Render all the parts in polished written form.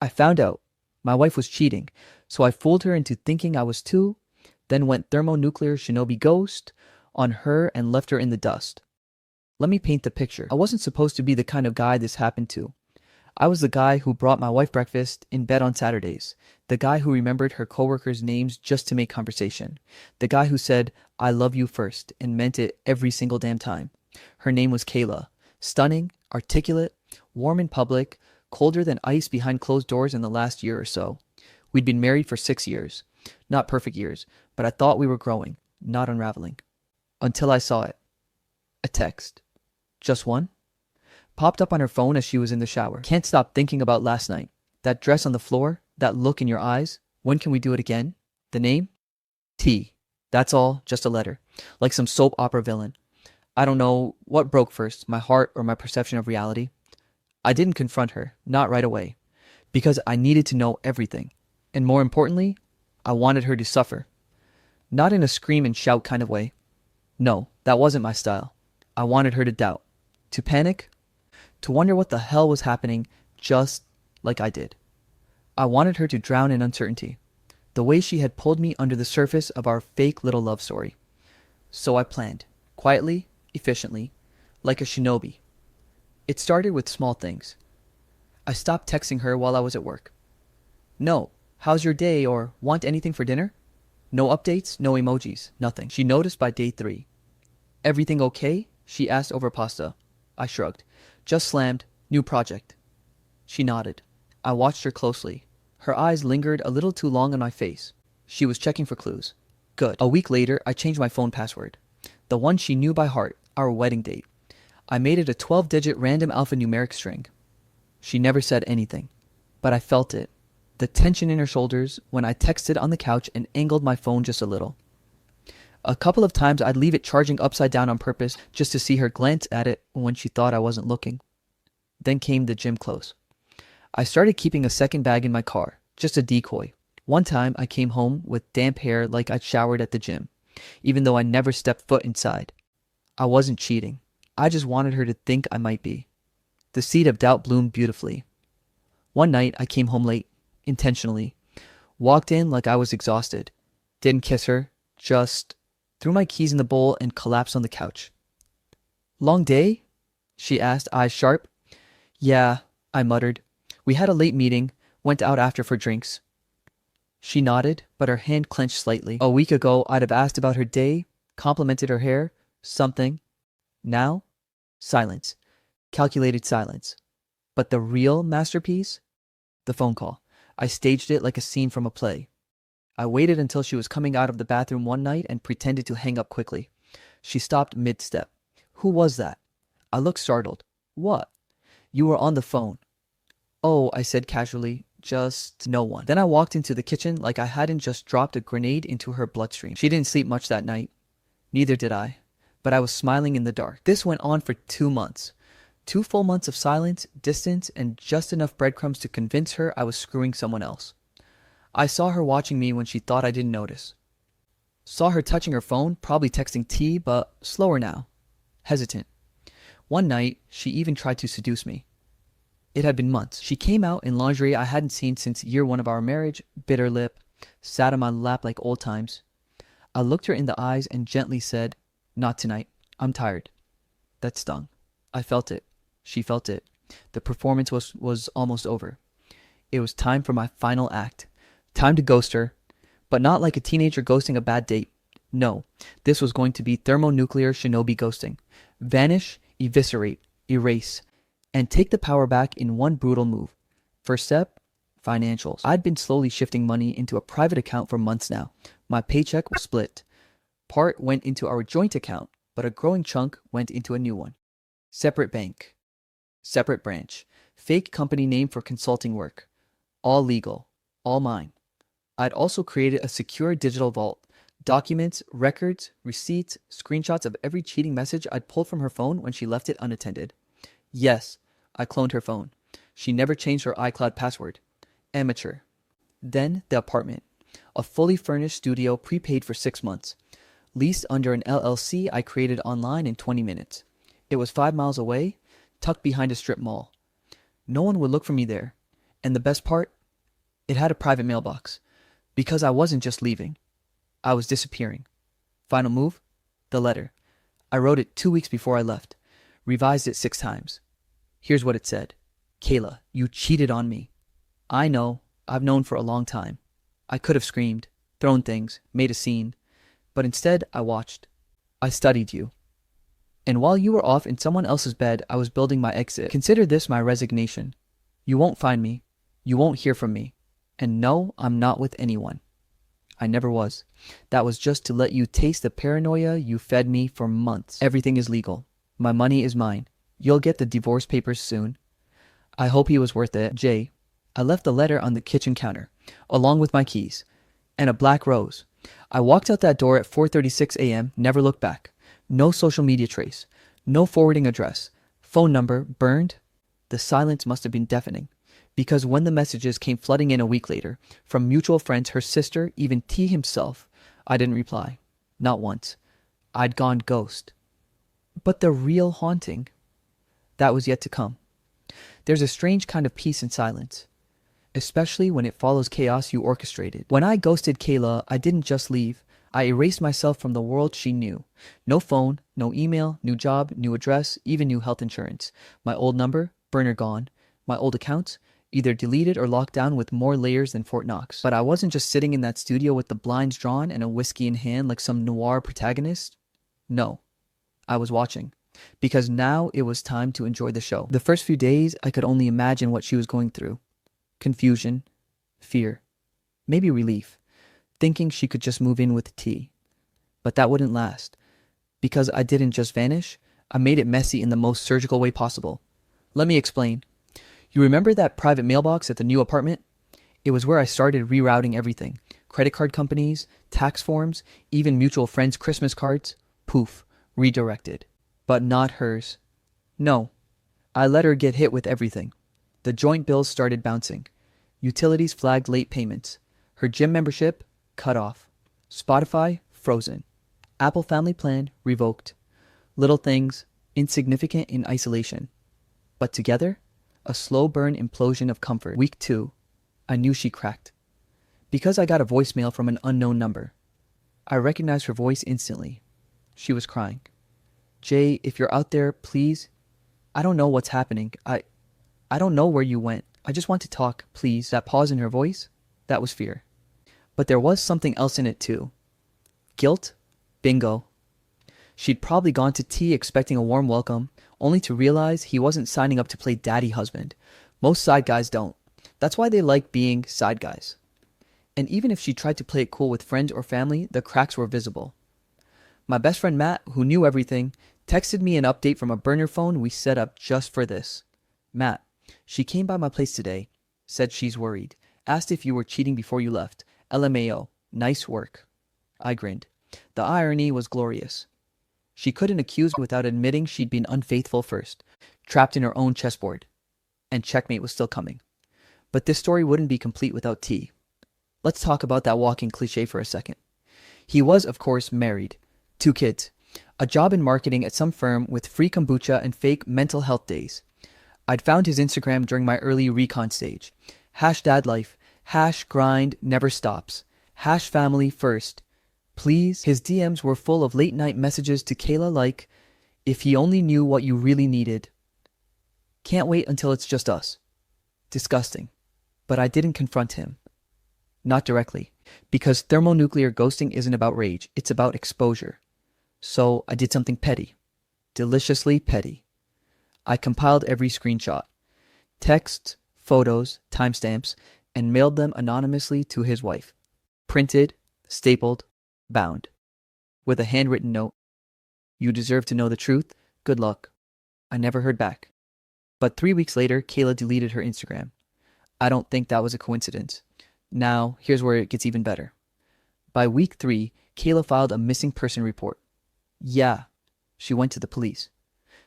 I found out my wife was cheating, so I fooled her into thinking I was too, then went thermonuclear shinobi ghost on her and left her in the dust. Let me paint the picture. I wasn't supposed to be the kind of guy this happened to. I was the guy who brought my wife breakfast in bed on Saturdays, the guy who remembered her coworkers' names just to make conversation, the guy who said, "I love you" first and meant it every single damn time. Her name was Kayla. Stunning, articulate, warm in public, colder than ice behind closed doors in the last year or so. We'd been married for 6 years. Not perfect years, but I thought we were growing, not unraveling. Until I saw it. A text. Just one? Popped up on her phone as she was in the shower. Can't stop thinking about last night. That dress on the floor, that look in your eyes. When can we do it again? The name? T. That's all, just a letter. Like some soap opera villain. I don't know what broke first, my heart or my perception of reality. I didn't confront her, not right away, because I needed to know everything. And more importantly, I wanted her to suffer. Not in a scream and shout kind of way. No, that wasn't my style. I wanted her to doubt, to panic, to wonder what the hell was happening, just like I did. I wanted her to drown in uncertainty, the way she had pulled me under the surface of our fake little love story. So I planned, quietly, efficiently, like a shinobi. It started with small things. I stopped texting her while I was at work. No, how's your day, or want anything for dinner? No updates, no emojis, nothing. She noticed by day 3. Everything okay? She asked over pasta. I shrugged. Just slammed, new project. She nodded. I watched her closely. Her eyes lingered a little too long on my face. She was checking for clues. Good. A week later, I changed my phone password. The one she knew by heart, our wedding date. I made it a 12-digit random alphanumeric string. She never said anything, but I felt it. The tension in her shoulders when I texted on the couch and angled my phone just a little. A couple of times I'd leave it charging upside down on purpose just to see her glance at it when she thought I wasn't looking. Then came the gym clothes. I started keeping a second bag in my car, just a decoy. One time I came home with damp hair like I'd showered at the gym, even though I never stepped foot inside. I wasn't cheating. I just wanted her to think I might be. The seed of doubt bloomed beautifully. One night I came home late, intentionally. Walked in like I was exhausted. Didn't kiss her, just threw my keys in the bowl and collapsed on the couch. Long day? She asked, eyes sharp. Yeah, I muttered. We had a late meeting, went out after for drinks. She nodded, but her hand clenched slightly. A week ago, I'd have asked about her day, complimented her hair, something. Now, silence. Calculated silence. But the real masterpiece? The phone call. I staged it like a scene from a play. I waited until she was coming out of the bathroom one night and pretended to hang up quickly. She stopped mid-step. Who was that? I looked startled. What? You were on the phone. Oh, I said casually, just no one. Then I walked into the kitchen like I hadn't just dropped a grenade into her bloodstream. She didn't sleep much that night. Neither did I. But I was smiling in the dark. This went on for 2 months. 2 full months of silence, distance, and just enough breadcrumbs to convince her I was screwing someone else. I saw her watching me when she thought I didn't notice. Saw her touching her phone, probably texting T, but slower now. Hesitant. One night, she even tried to seduce me. It had been months. She came out in lingerie I hadn't seen since year 1 of our marriage, bit her lip, sat on my lap like old times. I looked her in the eyes and gently said, "Not tonight. I'm tired." That stung. I felt it. She felt it. The performance was almost over. It was time for my final act. Time to ghost her, but not like a teenager ghosting a bad date. No, this was going to be thermonuclear shinobi ghosting. Vanish, eviscerate, erase, and take the power back in one brutal move. First step, financials. I'd been slowly shifting money into a private account for months now. My paycheck was split. Part went into our joint account, but a growing chunk went into a new one. Separate bank. Separate branch. Fake company name for consulting work. All legal. All mine. I'd also created a secure digital vault. Documents, records, receipts, screenshots of every cheating message I'd pulled from her phone when she left it unattended. Yes, I cloned her phone. She never changed her iCloud password. Amateur. Then the apartment. A fully furnished studio prepaid for 6 months. Leased under an LLC I created online in 20 minutes. It was 5 miles away, tucked behind a strip mall. No one would look for me there. And the best part? It had a private mailbox. Because I wasn't just leaving. I was disappearing. Final move? The letter. I wrote it 2 weeks before I left. Revised it 6 times. Here's what it said. Kayla, you cheated on me. I know. I've known for a long time. I could have screamed, thrown things, made a scene. But instead, I watched. I studied you. And while you were off in someone else's bed, I was building my exit. Consider this my resignation. You won't find me. You won't hear from me. And no, I'm not with anyone. I never was. That was just to let you taste the paranoia you fed me for months. Everything is legal. My money is mine. You'll get the divorce papers soon. I hope he was worth it. Jay. I left the letter on the kitchen counter, along with my keys, and a black rose. I walked out that door at 4:36 a.m., never looked back. No social media trace. No forwarding address. Phone number burned. The silence must have been deafening. Because when the messages came flooding in a week later, from mutual friends, her sister, even T himself, I didn't reply. Not once. I'd gone ghost. But the real haunting, that was yet to come. There's a strange kind of peace in silence, especially when it follows chaos you orchestrated. When I ghosted Kayla, I didn't just leave. I erased myself from the world she knew. No phone, no email, new job, new address, even new health insurance. My old number, burner gone. My old accounts, either deleted or locked down with more layers than Fort Knox. But I wasn't just sitting in that studio with the blinds drawn and a whiskey in hand like some noir protagonist. No, I was watching. Because now it was time to enjoy the show. The first few days, I could only imagine what she was going through. Confusion, fear, maybe relief, thinking she could just move in with T. But that wouldn't last. Because I didn't just vanish, I made it messy in the most surgical way possible. Let me explain. You remember that private mailbox at the new apartment? It was where I started rerouting everything. Credit card companies, tax forms, even mutual friends' Christmas cards. Poof, redirected. But not hers. No, I let her get hit with everything. The joint bills started bouncing. Utilities flagged late payments. Her gym membership, cut off. Spotify, frozen. Apple Family Plan, revoked. Little things, insignificant in isolation. But together, a slow burn implosion of comfort. Week 2, I knew she cracked. Because I got a voicemail from an unknown number. I recognized her voice instantly. She was crying. Jay, if you're out there, please. I don't know what's happening. I don't know where you went. I just want to talk, please. That pause in her voice, that was fear. But there was something else in it too. Guilt? Bingo. She'd probably gone to T expecting a warm welcome, only to realize he wasn't signing up to play daddy husband. Most side guys don't. That's why they like being side guys. And even if she tried to play it cool with friends or family, the cracks were visible. My best friend Matt, who knew everything, texted me an update from a burner phone we set up just for this. Matt, she came by my place today, said she's worried, asked if you were cheating before you left. LMAO, nice work. I grinned. The irony was glorious. She couldn't accuse me without admitting she'd been unfaithful first, trapped in her own chessboard. And checkmate was still coming. But this story wouldn't be complete without T. Let's talk about that walking cliche for a second. He was, of course, married. 2 kids. A job in marketing at some firm with free kombucha and fake mental health days. I'd found his Instagram during my early recon stage. #dadlife. #grind never stops. #family first. Please. His DMs were full of late night messages to Kayla like, if he only knew what you really needed. Can't wait until it's just us. Disgusting. But I didn't confront him. Not directly. Because thermonuclear ghosting isn't about rage. It's about exposure. So I did something petty. Deliciously petty. I compiled every screenshot. Texts, photos, timestamps, and mailed them anonymously to his wife. Printed, stapled, bound. With a handwritten note. You deserve to know the truth. Good luck. I never heard back. But 3 weeks later, Kayla deleted her Instagram. I don't think that was a coincidence. Now, here's where it gets even better. By week 3, Kayla filed a missing person report. Yeah, she went to the police.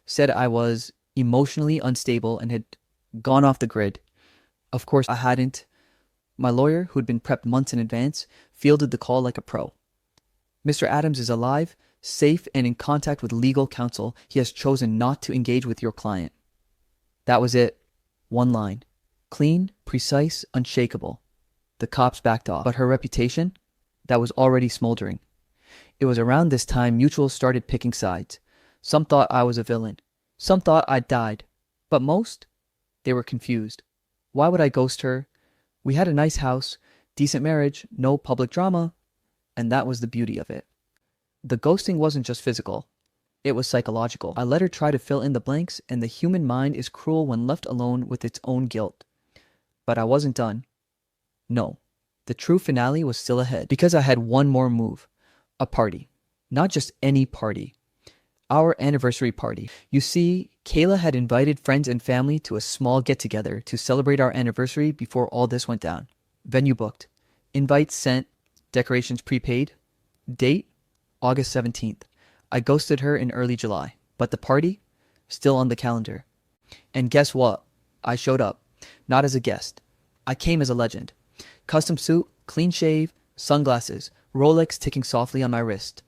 Said I was emotionally unstable and had gone off the grid. Of course, I hadn't. My lawyer, who'd been prepped months in advance, fielded the call like a pro. Mr. Adams is alive, safe, and in contact with legal counsel. He has chosen not to engage with your client. That was it. One line. Clean, precise, unshakable. The cops backed off, but her reputation? That was already smoldering. It was around this time mutuals started picking sides. Some thought I was a villain. Some thought I'd died. But most? They were confused. Why would I ghost her? We had a nice house, decent marriage, no public drama, and that was the beauty of it. The ghosting wasn't just physical. It was psychological. I let her try to fill in the blanks, and the human mind is cruel when left alone with its own guilt. But I wasn't done. No. The true finale was still ahead, because I had one more move. A party. Not just any party. Our anniversary party. You see, Kayla had invited friends and family to a small get-together to celebrate our anniversary before all this went down. Venue booked. Invites sent. Decorations prepaid. Date? August 17th. I ghosted her in early July. But the party? Still on the calendar. And guess what? I showed up. Not as a guest. I came as a legend. Custom suit, clean shave, sunglasses, Rolex ticking softly on my wrist.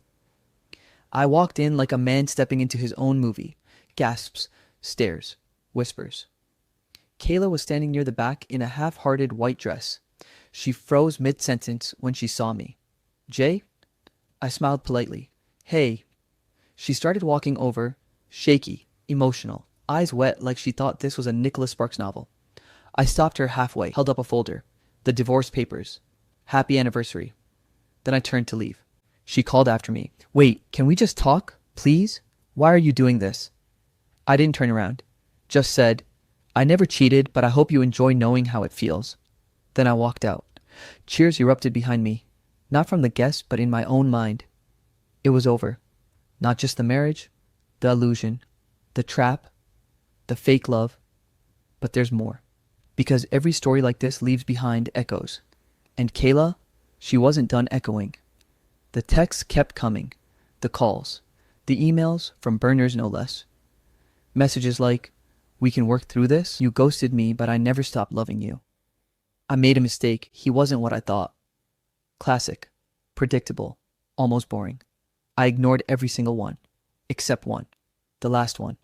I walked in like a man stepping into his own movie. Gasps, stares, whispers. Kayla was standing near the back in a half-hearted white dress. She froze mid-sentence when she saw me. Jay? I smiled politely. Hey. She started walking over, shaky, emotional, eyes wet like she thought this was a Nicholas Sparks novel. I stopped her halfway, held up a folder. The divorce papers. Happy anniversary. Then I turned to leave. She called after me. Wait, can we just talk? Please? Why are you doing this? I didn't turn around. Just said, I never cheated, but I hope you enjoy knowing how it feels. Then I walked out. Cheers erupted behind me. Not from the guests, but in my own mind. It was over. Not just the marriage, the illusion, the trap, the fake love, but there's more. Because every story like this leaves behind echoes. And Kayla, she wasn't done echoing. The texts kept coming, the calls, the emails from burners no less. Messages like, we can work through this, you ghosted me but I never stopped loving you. I made a mistake, he wasn't what I thought. Classic, predictable, almost boring. I ignored every single one, except one, the last one.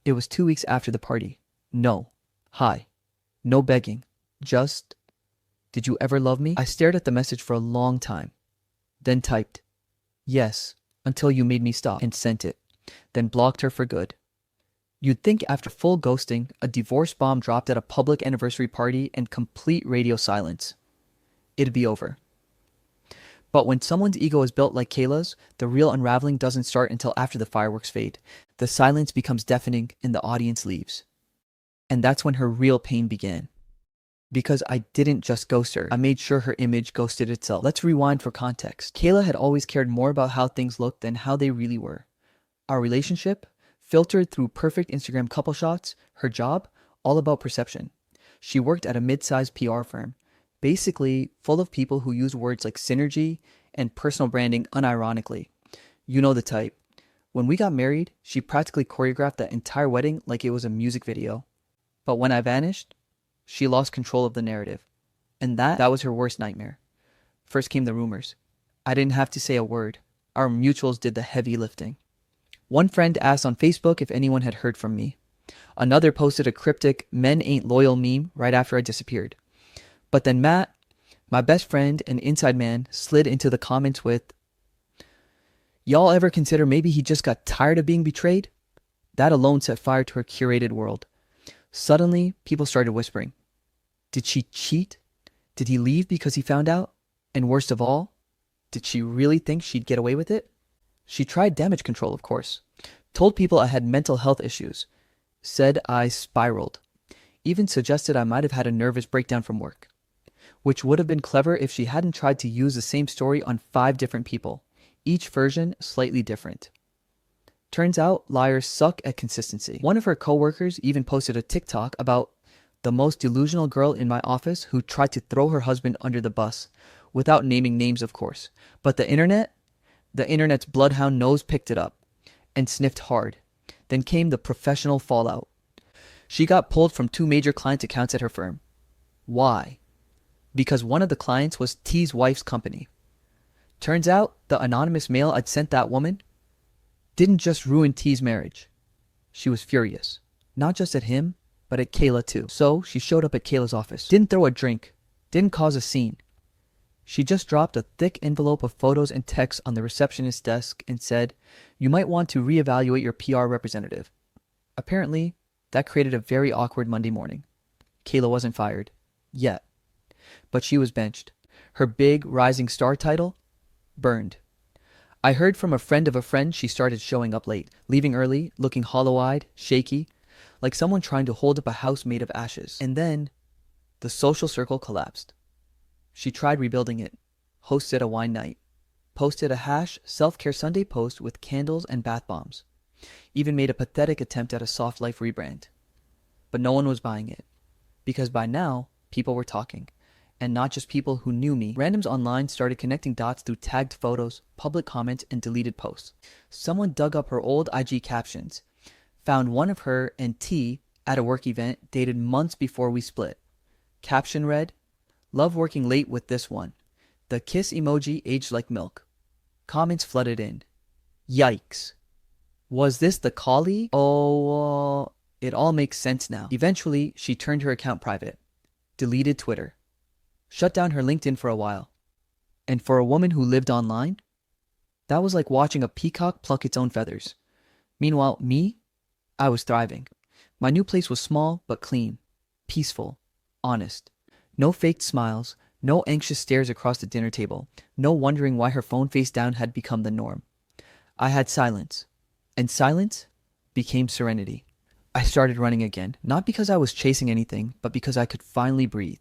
It was 2 weeks after the party. No, hi, no begging, just, did you ever love me? I stared at the message for a long time. Then typed, yes, until you made me stop, and sent it. Then blocked her for good. You'd think after full ghosting, a divorce bomb dropped at a public anniversary party and complete radio silence, it'd be over. But when someone's ego is built like Kayla's, the real unraveling doesn't start until after the fireworks fade. The silence becomes deafening and the audience leaves. And that's when her real pain began. Because I didn't just ghost her, I made sure her image ghosted itself. Let's rewind for context. Kayla had always cared more about how things looked than how they really were. Our relationship, filtered through perfect Instagram couple shots, her job, all about perception. She worked at a mid-sized PR firm, basically full of people who use words like synergy and personal branding unironically. You know the type. When we got married, she practically choreographed that entire wedding like it was a music video. But when I vanished, she lost control of the narrative. And that was her worst nightmare. First came the rumors. I didn't have to say a word. Our mutuals did the heavy lifting. One friend asked on Facebook if anyone had heard from me. Another posted a cryptic "men ain't loyal" meme right after I disappeared. But then Matt, my best friend and inside man, slid into the comments with, y'all ever consider maybe he just got tired of being betrayed? That alone set fire to her curated world. Suddenly, people started whispering. Did she cheat? Did he leave because he found out? And worst of all, did she really think she'd get away with it? She tried damage control, of course. Told people I had mental health issues. Said I spiraled. Even suggested I might have had a nervous breakdown from work. Which would have been clever if she hadn't tried to use the same story on 5 different people. Each version slightly different. Turns out liars suck at consistency. One of her coworkers even posted a TikTok about the most delusional girl in my office who tried to throw her husband under the bus, without naming names, of course. But the internet's bloodhound nose picked it up and sniffed hard. Then came the professional fallout. She got pulled from 2 major client accounts at her firm. Why? Because one of the clients was T's wife's company. Turns out the anonymous mail I'd sent that woman didn't just ruin T's marriage. She was furious, not just at him, but at Kayla too. So she showed up at Kayla's office. Didn't throw a drink. Didn't cause a scene. She just dropped a thick envelope of photos and texts on the receptionist's desk and said, "You might want to reevaluate your PR representative." Apparently, that created a very awkward Monday morning. Kayla wasn't fired. Yet. But she was benched. Her big rising star title? Burned. I heard from a friend of a friend she started showing up late, leaving early, looking hollow-eyed, shaky, like someone trying to hold up a house made of ashes. And then, the social circle collapsed. She tried rebuilding it, hosted a wine night, posted a hash self-care Sunday post with candles and bath bombs, even made a pathetic attempt at a soft life rebrand. But no one was buying it, because by now, people were talking. And not just people who knew me. Randoms online started connecting dots through tagged photos, public comments, and deleted posts. Someone dug up her old IG captions, found one of her and T at a work event dated months before we split. Caption read, "Love working late with this one. The kiss emoji aged like milk." Comments flooded in. Yikes. Was this the colleague? Oh, it all makes sense now. Eventually, she turned her account private, deleted Twitter, shut down her LinkedIn for a while. And for a woman who lived online, that was like watching a peacock pluck its own feathers. Meanwhile, me, I was thriving. My new place was small but clean, peaceful, honest. No faked smiles, no anxious stares across the dinner table, no wondering why her phone face down had become the norm. I had silence, and silence became serenity. I started running again, not because I was chasing anything, but because I could finally breathe.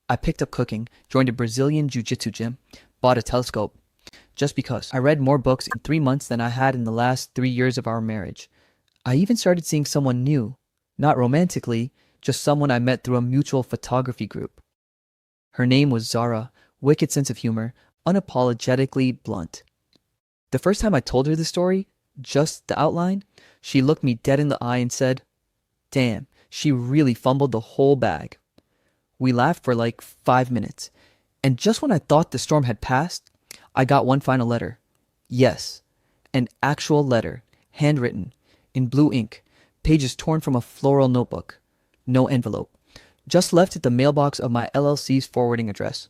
I picked up cooking, joined a Brazilian jiu-jitsu gym, bought a telescope. Just because. I read more books in 3 months than I had in the last 3 years of our marriage. I even started seeing someone new. Not romantically, just someone I met through a mutual photography group. Her name was Zara, wicked sense of humor, unapologetically blunt. The first time I told her the story, just the outline, she looked me dead in the eye and said, "Damn, she really fumbled the whole bag." We laughed for like 5 minutes, and just when I thought the storm had passed, I got one final letter. Yes, an actual letter, handwritten, in blue ink, pages torn from a floral notebook. No envelope. Just left at the mailbox of my LLC's forwarding address.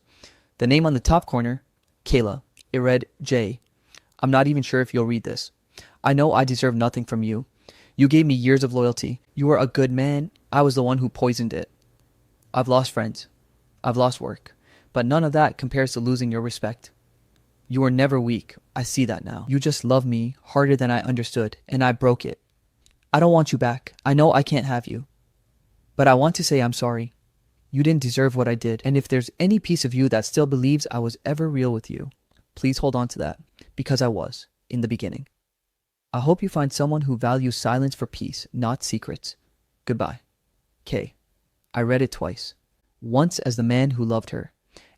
The name on the top corner, Kayla. It read, "J. I'm not even sure if you'll read this. I know I deserve nothing from you. You gave me years of loyalty. You were a good man. I was the one who poisoned it. I've lost friends. I've lost work. But none of that compares to losing your respect. You were never weak. I see that now. You just love me harder than I understood, and I broke it. I don't want you back. I know I can't have you. But I want to say I'm sorry. You didn't deserve what I did, and if there's any piece of you that still believes I was ever real with you, please hold on to that, because I was, in the beginning. I hope you find someone who values silence for peace, not secrets. Goodbye. K." I read it twice. Once as the man who loved her,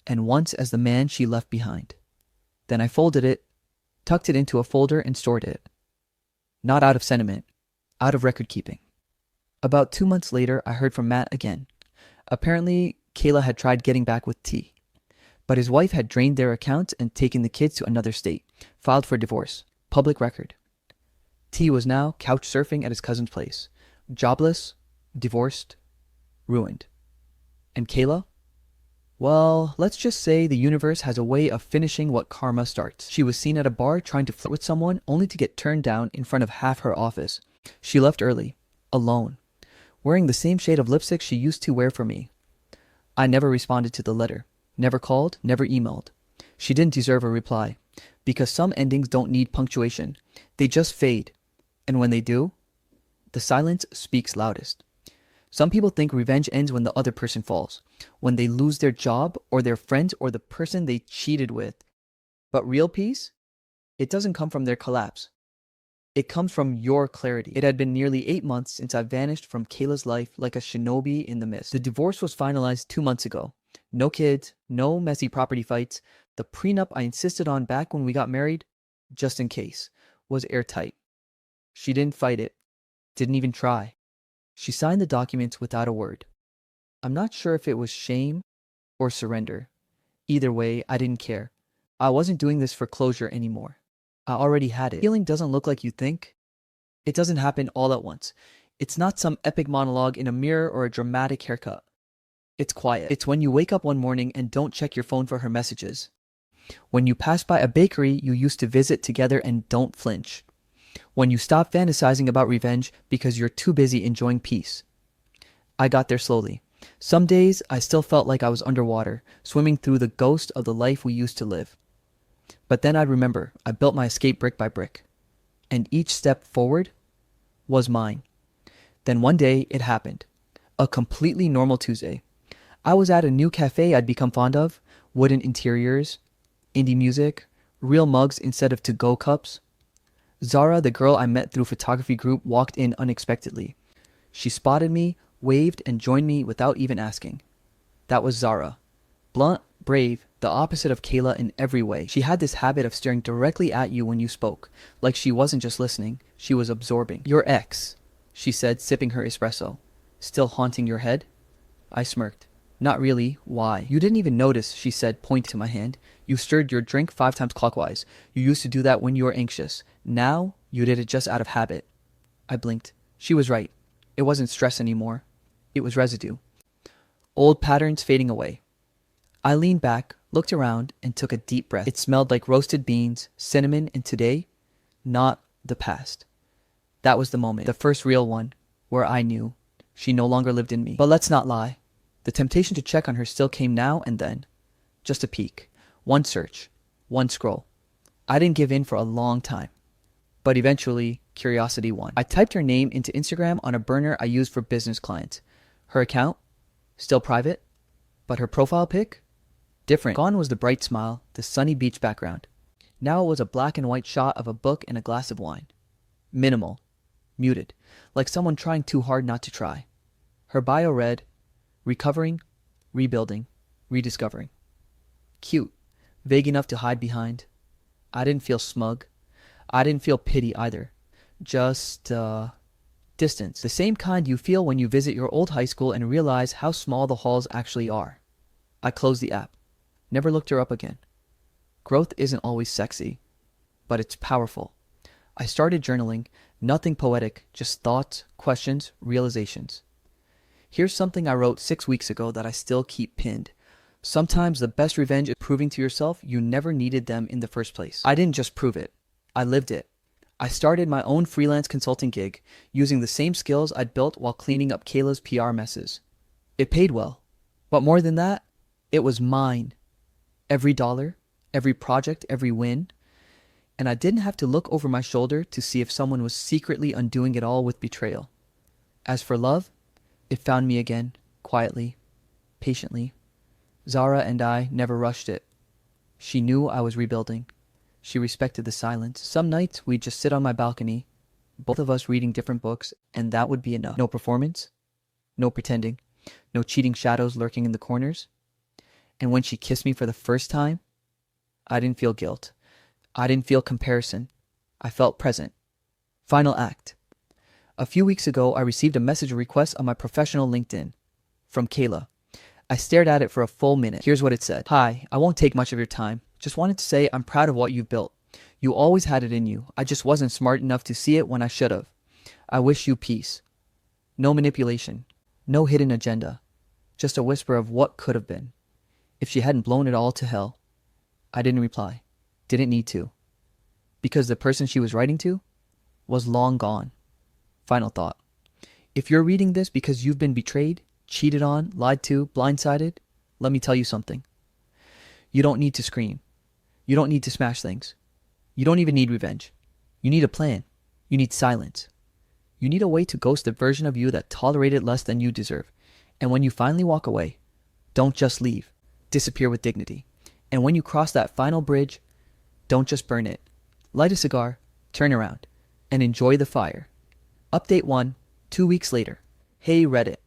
and once as the man she left behind. Then I folded it, tucked it into a folder, and stored it. Not out of sentiment, out of record keeping. About 2 months later, I heard from Matt again. Apparently, Kayla had tried getting back with T, but his wife had drained their accounts and taken the kids to another state, filed for divorce. Public record. T was now couch surfing at his cousin's place. Jobless, divorced, ruined. And Kayla? Well, let's just say the universe has a way of finishing what karma starts. She was seen at a bar trying to flirt with someone only to get turned down in front of half her office. She left early, alone, wearing the same shade of lipstick she used to wear for me. I never responded to the letter, never called, never emailed. She didn't deserve a reply, because some endings don't need punctuation. They just fade, and when they do, the silence speaks loudest. Some people think revenge ends when the other person falls, when they lose their job or their friends or the person they cheated with. But real peace? It doesn't come from their collapse. It comes from your clarity. It had been nearly 8 months since I vanished from Kayla's life like a shinobi in the mist. The divorce was finalized 2 months ago. No kids, no messy property fights. The prenup I insisted on back when we got married, just in case, was airtight. She didn't fight it, didn't even try. She signed the documents without a word. I'm not sure if it was shame or surrender. Either way, I didn't care. I wasn't doing this for closure anymore. I already had it. Healing doesn't look like you think. It doesn't happen all at once. It's not some epic monologue in a mirror or a dramatic haircut. It's quiet. It's when you wake up one morning and don't check your phone for her messages. When you pass by a bakery you used to visit together and don't flinch. When you stop fantasizing about revenge because you're too busy enjoying peace. I got there slowly. Some days I still felt like I was underwater, swimming through the ghost of the life we used to live. But then I'd remember I built my escape brick by brick. And each step forward was mine. Then one day it happened. A completely normal Tuesday. I was at a new cafe I'd become fond of, wooden interiors, indie music, real mugs instead of to-go cups. Zara, the girl I met through photography group, walked in unexpectedly. She spotted me, waved, and joined me without even asking. That was Zara. Blunt, brave, the opposite of Kayla in every way. She had this habit of staring directly at you when you spoke, like she wasn't just listening, she was absorbing. Your ex, she said, sipping her espresso. Still haunting your head? I smirked. Not really. Why? You didn't even notice, she said, pointing to my hand. You stirred your drink 5 times clockwise. You used to do that when you were anxious. Now, you did it just out of habit. I blinked. She was right. It wasn't stress anymore. It was residue. Old patterns fading away. I leaned back, looked around, and took a deep breath. It smelled like roasted beans, cinnamon, and today, not the past. That was the moment, the first real one, where I knew she no longer lived in me. But let's not lie. The temptation to check on her still came now and then. Just a peek. One search. One scroll. I didn't give in for a long time. But eventually, curiosity won. I typed her name into Instagram on a burner I used for business clients. Her account? Still private. But her profile pic? Different. Gone was the bright smile, the sunny beach background. Now it was a black and white shot of a book and a glass of wine. Minimal. Muted. Like someone trying too hard not to try. Her bio read, recovering, rebuilding, rediscovering. Cute. Vague enough to hide behind. I didn't feel smug. I didn't feel pity either. Just, distance. The same kind you feel when you visit your old high school and realize how small the halls actually are. I closed the app. Never looked her up again. Growth isn't always sexy, but it's powerful. I started journaling. Nothing poetic, just thoughts, questions, realizations. Here's something I wrote 6 weeks ago that I still keep pinned. Sometimes the best revenge is proving to yourself you never needed them in the first place. I didn't just prove it. I lived it. I started my own freelance consulting gig, using the same skills I'd built while cleaning up Kayla's PR messes. It paid well. But more than that, it was mine. Every dollar, every project, every win. And I didn't have to look over my shoulder to see if someone was secretly undoing it all with betrayal. As for love, it found me again, quietly, patiently. Zara and I never rushed it. She knew I was rebuilding. She respected the silence. Some nights we'd just sit on my balcony, both of us reading different books, and that would be enough. No performance, no pretending, no cheating shadows lurking in the corners. And when she kissed me for the first time, I didn't feel guilt. I didn't feel comparison. I felt present. Final act. A few weeks ago, I received a message request on my professional LinkedIn from Kayla. I stared at it for a full minute. Here's what it said. Hi, I won't take much of your time. Just wanted to say I'm proud of what you've built. You always had it in you. I just wasn't smart enough to see it when I should have. I wish you peace. No manipulation. No hidden agenda. Just a whisper of what could have been. If she hadn't blown it all to hell. I didn't reply. Didn't need to. Because the person she was writing to was long gone. Final thought. If you're reading this because you've been betrayed, cheated on, lied to, blindsided, let me tell you something. You don't need to scream. You don't need to smash things. You don't even need revenge. You need a plan. You need silence. You need a way to ghost the version of you that tolerated less than you deserve. And when you finally walk away, don't just leave. Disappear with dignity. And when you cross that final bridge, don't just burn it. Light a cigar, turn around, and enjoy the fire. Update 1, 2 weeks later. Hey Reddit.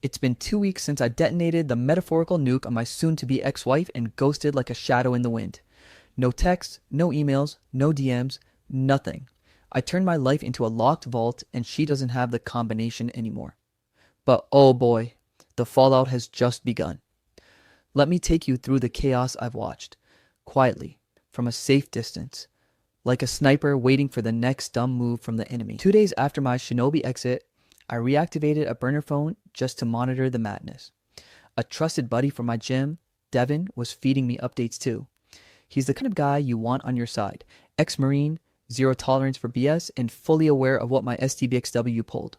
It's been 2 weeks since I detonated the metaphorical nuke on my soon-to-be ex-wife and ghosted like a shadow in the wind. No texts, no emails, no DMs, nothing. I turned my life into a locked vault and she doesn't have the combination anymore. But oh boy, the fallout has just begun. Let me take you through the chaos I've watched, quietly, from a safe distance, like a sniper waiting for the next dumb move from the enemy. 2 days after my Shinobi exit, I reactivated a burner phone just to monitor the madness. A trusted buddy from my gym, Devin, was feeding me updates too. He's the kind of guy you want on your side. Ex-Marine, zero tolerance for BS, and fully aware of what my STBXW pulled.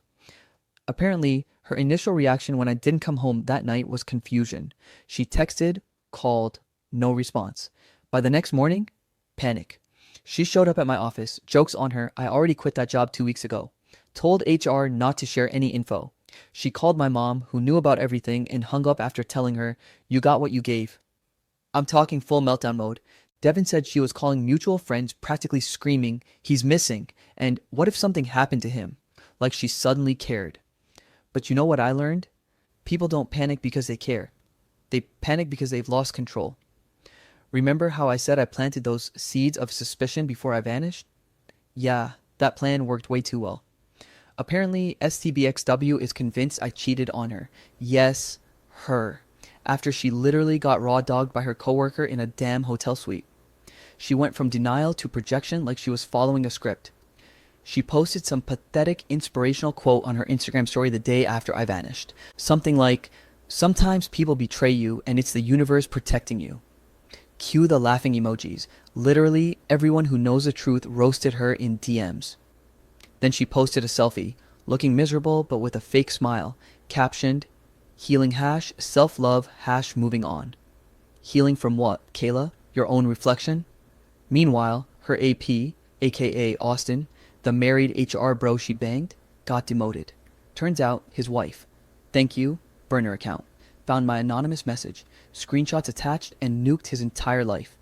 Apparently, her initial reaction when I didn't come home that night was confusion. She texted, called, no response. By the next morning, panic. She showed up at my office. Joke's on her, I already quit that job 2 weeks ago. Told HR not to share any info. She called my mom, who knew about everything, and hung up after telling her, you got what you gave. I'm talking full meltdown mode. Devin said she was calling mutual friends, practically screaming, he's missing, and what if something happened to him? Like she suddenly cared. But you know what I learned? People don't panic because they care. They panic because they've lost control. Remember how I said I planted those seeds of suspicion before I vanished? Yeah, that plan worked way too well. Apparently, STBXW is convinced I cheated on her. Yes, her. After she literally got raw-dogged by her coworker in a damn hotel suite. She went from denial to projection like she was following a script. She posted some pathetic inspirational quote on her Instagram story the day after I vanished. Something like, sometimes people betray you and it's the universe protecting you. Cue the laughing emojis. Literally, everyone who knows the truth roasted her in DMs. Then she posted a selfie, looking miserable but with a fake smile, captioned, healing hash, self-love hash moving on. Healing from what, Kayla? Your own reflection? Meanwhile, her AP, aka Austin, the married HR bro she banged, got demoted. Turns out, his wife. Thank you, burner account. Found my anonymous message, screenshots attached, and nuked his entire life.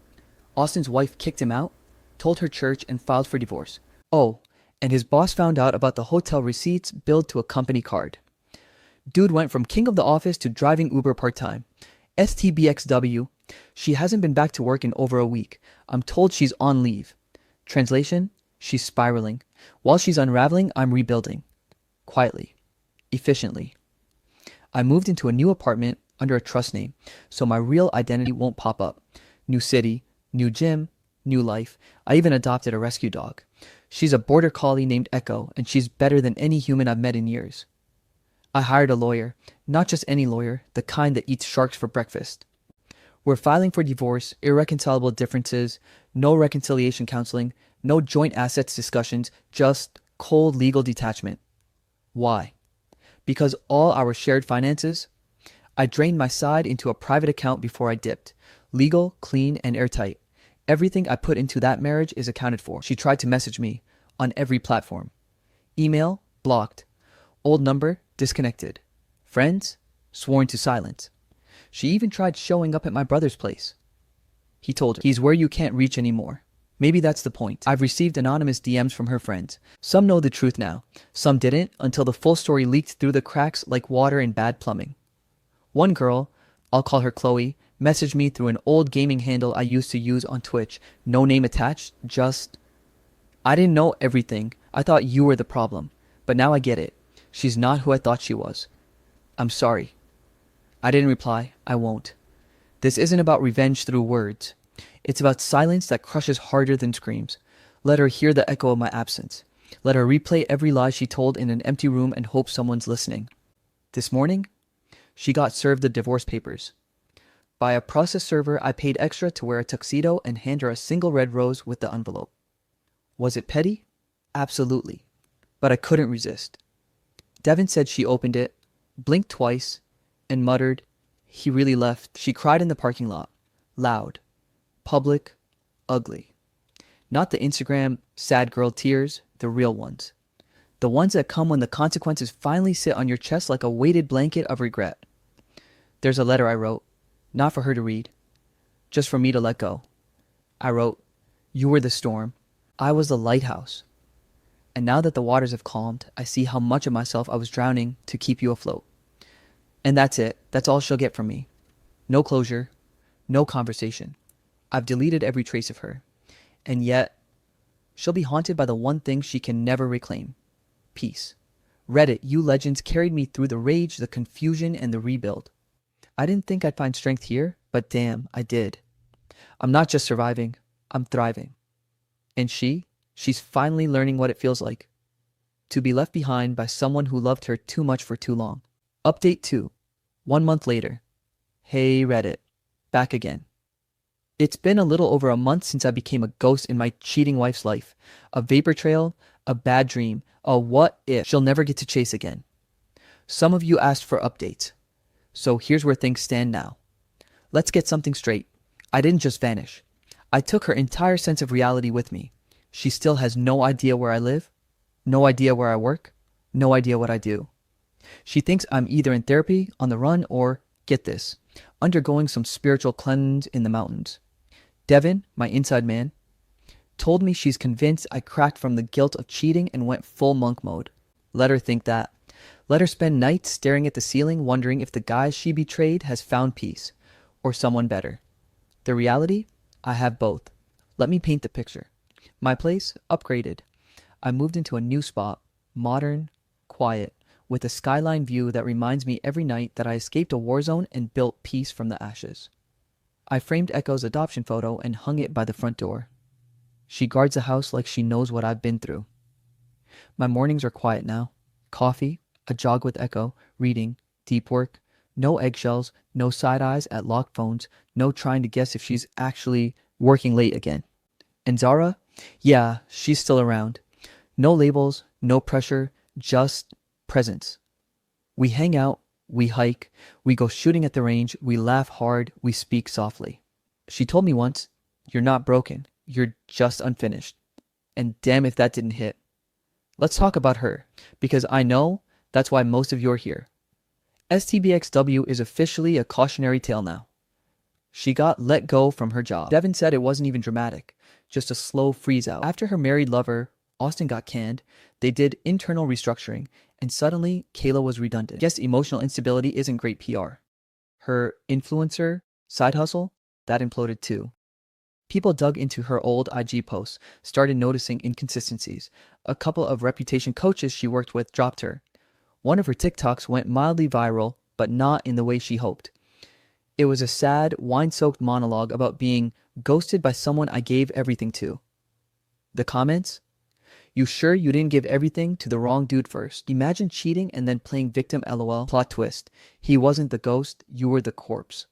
Austin's wife kicked him out, told her church, and filed for divorce. Oh, and his boss found out about the hotel receipts billed to a company card. Dude went from king of the office to driving Uber part-time. STBXW, she hasn't been back to work in over a week. I'm told she's on leave. Translation, she's spiraling. While she's unraveling, I'm rebuilding. Quietly. Efficiently. I moved into a new apartment under a trust name, so my real identity won't pop up. New city, new gym, new life. I even adopted a rescue dog. She's a border collie named Echo, and she's better than any human I've met in years. I hired a lawyer, not just any lawyer, the kind that eats sharks for breakfast. We're filing for divorce, irreconcilable differences, no reconciliation counseling, no joint assets discussions, just cold legal detachment. Why? Because all our shared finances, I drained my side into a private account before I dipped. Legal, clean, and airtight. Everything I put into that marriage is accounted for. She tried to message me on every platform. Email, blocked. Old number, disconnected. Friends, sworn to silence. She even tried showing up at my brother's place. He told her, he's where you can't reach anymore. Maybe that's the point. I've received anonymous DMs from her friends. Some know the truth now. Some didn't until the full story leaked through the cracks like water in bad plumbing. One girl, I'll call her Chloe, messaged me through an old gaming handle I used to use on Twitch. No name attached, just... I didn't know everything. I thought you were the problem. But now I get it. She's not who I thought she was. I'm sorry. I didn't reply. I won't. This isn't about revenge through words. It's about silence that crushes harder than screams. Let her hear the echo of my absence. Let her replay every lie she told in an empty room and hope someone's listening. This morning, she got served the divorce papers. By a process server, I paid extra to wear a tuxedo and hand her a single red rose with the envelope. Was it petty? Absolutely. But I couldn't resist. Devin said she opened it, blinked twice, and muttered, he really left. She cried in the parking lot. Loud. Public. Ugly. Not the Instagram sad girl tears, the real ones. The ones that come when the consequences finally sit on your chest like a weighted blanket of regret. There's a letter I wrote, not for her to read, just for me to let go. I wrote, you were the storm. I was the lighthouse. And now that the waters have calmed, I see how much of myself I was drowning to keep you afloat. And that's it. That's all she'll get from me. No closure. No conversation. I've deleted every trace of her. And yet, she'll be haunted by the one thing she can never reclaim. Peace. Reddit, you legends carried me through the rage, the confusion, and the rebuild. I didn't think I'd find strength here, but damn, I did. I'm not just surviving, I'm thriving. And she's finally learning what it feels like to be left behind by someone who loved her too much for too long. Update 2. 1 month later. Hey Reddit. Back again. It's been a little over a month since I became a ghost in my cheating wife's life. A vapor trail, a bad dream, a what if she'll never get to chase again. Some of you asked for updates. So here's where things stand now. Let's get something straight. I didn't just vanish. I took her entire sense of reality with me. She still has no idea where I live, no idea where I work, no idea what I do. She thinks I'm either in therapy, on the run, or, get this, undergoing some spiritual cleanse in the mountains. Devin, my inside man, told me she's convinced I cracked from the guilt of cheating and went full monk mode. Let her think that. Let her spend nights staring at the ceiling wondering if the guy she betrayed has found peace, or someone better. The reality? I have both. Let me paint the picture. My place? Upgraded. I moved into a new spot, modern, quiet, with a skyline view that reminds me every night that I escaped a war zone and built peace from the ashes. I framed Echo's adoption photo and hung it by the front door. She guards the house like she knows what I've been through. My mornings are quiet now. Coffee, a jog with Echo, reading, deep work, no eggshells, no side eyes at locked phones, no trying to guess if she's actually working late again. And Zara? Yeah, she's still around. No labels, no pressure, just presence. We hang out, we hike, we go shooting at the range, we laugh hard, we speak softly. She told me once, "You're not broken, you're just unfinished." And damn if that didn't hit. Let's talk about her, because I know that's why most of you are here. STBXW is officially a cautionary tale now. She got let go from her job. Devin said it wasn't even dramatic, just a slow freeze out. After her married lover, Austin, got canned, they did internal restructuring, and suddenly Kayla was redundant. Yes, emotional instability isn't great PR. Her influencer side hustle, that imploded too. People dug into her old IG posts, started noticing inconsistencies. A couple of reputation coaches she worked with dropped her. One of her TikToks went mildly viral, but not in the way she hoped. It was a sad, wine-soaked monologue about being ghosted by someone I gave everything to. The comments? You sure you didn't give everything to the wrong dude first? Imagine cheating and then playing victim LOL. Plot twist. He wasn't the ghost, you were the corpse.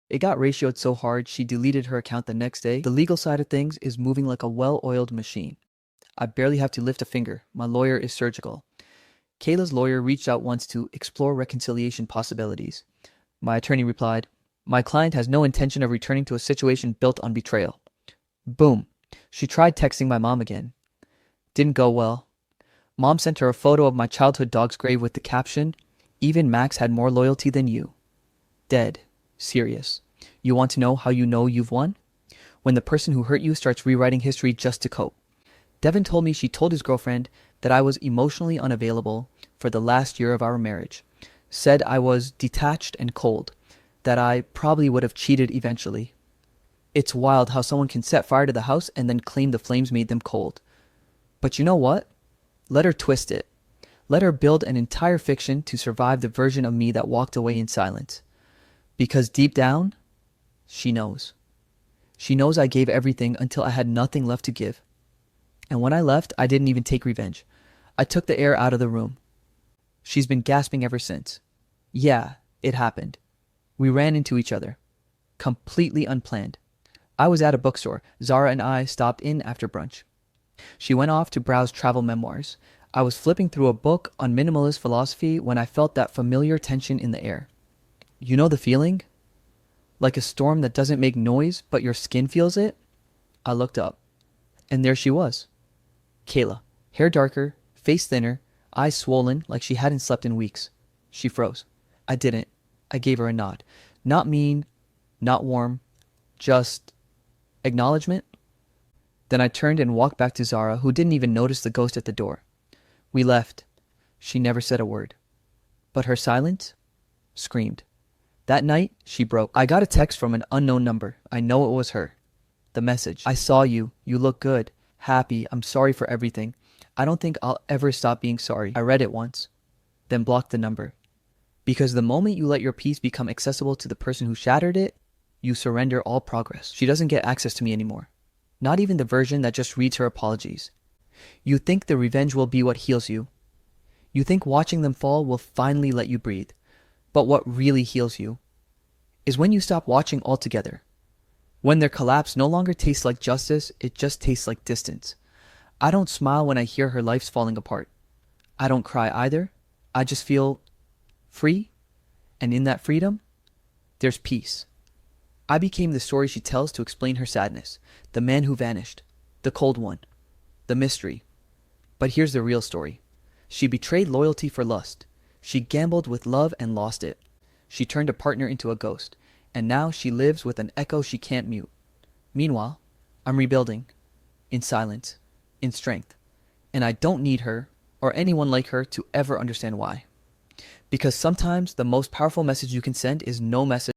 It got ratioed so hard she deleted her account the next day. The legal side of things is moving like a well-oiled machine. I barely have to lift a finger. My lawyer is surgical. Kayla's lawyer reached out once to explore reconciliation possibilities. My attorney replied, "My client has no intention of returning to a situation built on betrayal." Boom. She tried texting my mom again. Didn't go well. Mom sent her a photo of my childhood dog's grave with the caption, "Even Max had more loyalty than you." Dead. Serious. You want to know how you know you've won? When the person who hurt you starts rewriting history just to cope. Devin told me she told his girlfriend that I was emotionally unavailable for the last year of our marriage. Said I was detached and cold, that I probably would have cheated eventually. It's wild how someone can set fire to the house and then claim the flames made them cold. But you know what? Let her twist it. Let her build an entire fiction to survive the version of me that walked away in silence. Because deep down, she knows. She knows I gave everything until I had nothing left to give. And when I left, I didn't even take revenge. I took the air out of the room. She's been gasping ever since. Yeah, it happened. We ran into each other. Completely unplanned. I was at a bookstore. Zara and I stopped in after brunch. She went off to browse travel memoirs. I was flipping through a book on minimalist philosophy when I felt that familiar tension in the air. You know the feeling? Like a storm that doesn't make noise, but your skin feels it? I looked up. And there she was. Kayla. Hair darker, face thinner, eyes swollen like she hadn't slept in weeks. She froze. I didn't. I gave her a nod. Not mean, not warm, just acknowledgement. Then I turned and walked back to Zara, who didn't even notice the ghost at the door. We left. She never said a word. But her silence screamed. That night, she broke. I got a text from an unknown number. I know it was her. The message. I saw you. You look good. Happy. I'm sorry for everything. I don't think I'll ever stop being sorry. I read it once. Then blocked the number. Because the moment you let your peace become accessible to the person who shattered it, you surrender all progress. She doesn't get access to me anymore. Not even the version that just reads her apologies. You think the revenge will be what heals you. You think watching them fall will finally let you breathe. But what really heals you is when you stop watching altogether. When their collapse no longer tastes like justice, it just tastes like distance. I don't smile when I hear her life's falling apart. I don't cry either. I just feel free, and in that freedom, there's peace. I became the story she tells to explain her sadness, the man who vanished, the cold one, the mystery. But here's the real story. She betrayed loyalty for lust. She gambled with love and lost it. She turned a partner into a ghost, and now she lives with an echo she can't mute. Meanwhile, I'm rebuilding, in silence, in strength, and I don't need her or anyone like her to ever understand why. Because sometimes the most powerful message you can send is no message